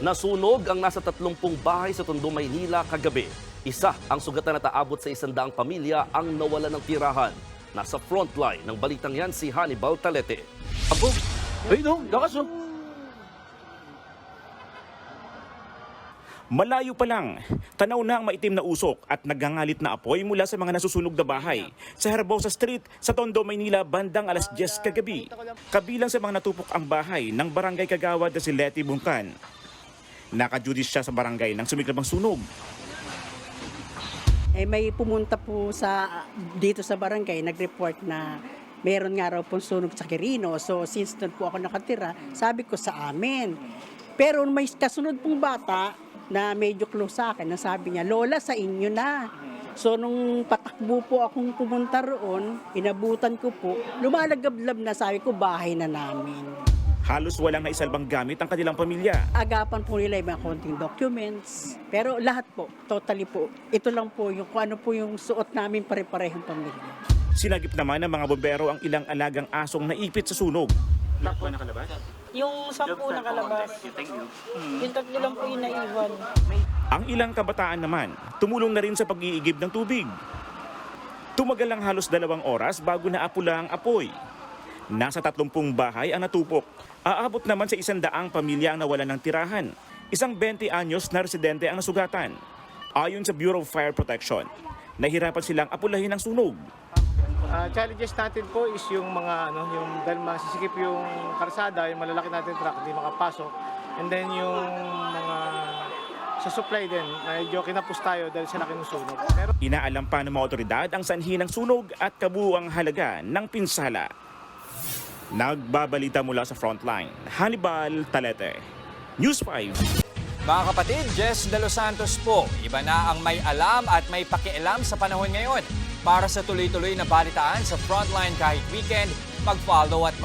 Nasunog ang nasa 30 bahay sa Tondo, Maynila kagabi. Isa ang sugatan na taabot sa 100 pamilya ang nawala ng tirahan. Nasa frontline ng balitang yan si Hannibal Talete. Abo, ay no, lakas oh. Malayo pa lang, tanaw na ang maitim na usok at nagangalit na apoy mula sa mga nasusunog na bahay sa Herbosa Street sa Tondo, Maynila bandang alas 10 kagabi. Kabilang sa mga natupok ang bahay ng barangay Kagawad na si Letty Bungkan. Nakajudis siya sa barangay nang sumiklab ang sunog. May pumunta po dito sa barangay, nag-report na meron nga raw pong sunog sa Quirino. So since doon po ako nakatira, sabi ko sa amin. Pero may kasunod pong bata na medyo close sa akin, na sabi niya, Lola, sa inyo na. So nung patakbo po akong pumunta roon, inabutan ko po, lumalagablab na, sabi ko, bahay na namin. Halos walang naisalbang gamit ang kanilang pamilya. Agapan po nila yung mga konting documents. Pero lahat po, totally po, ito lang po yung kung ano po yung suot namin pare-parehong pamilya. Sinagip naman ng mga bombero ang ilang alagang asong naipit sa sunog. Lahat ba nakalabas? Yung 10 nakalabas. Yung 3 lang po yung naiwan. Ang ilang kabataan naman, tumulong na rin sa pag-iigib ng tubig. Tumagal lang halos 2 oras bago naapula ang apoy. Nasa 30 bahay ang natupok. Aabot naman sa 100 pamilya ang nawalan ng tirahan. Isang 20 anyos na residente ang nasugatan. Ayon sa Bureau of Fire Protection, nahirapan silang apulahin ang sunog. Challenges natin po is yung mga yung dahil masisikip yung karsada, yung malalaki natin truck hindi makapasok. And then yung mga sa supply din, medyo kinapos tayo dahil sa laki ng sunog. Pero Inaalam pa ng mga otoridad ang sanhi ng sunog at kabuuang halaga ng pinsala. Nagbabalita mula sa frontline, Hannibal Talete, News 5. Mga kapatid, Jess De Los Santos po. Iba na ang may alam at may pakialam sa panahon ngayon. Para sa tuloy-tuloy na balitaan sa Frontline kahit weekend, mag-follow at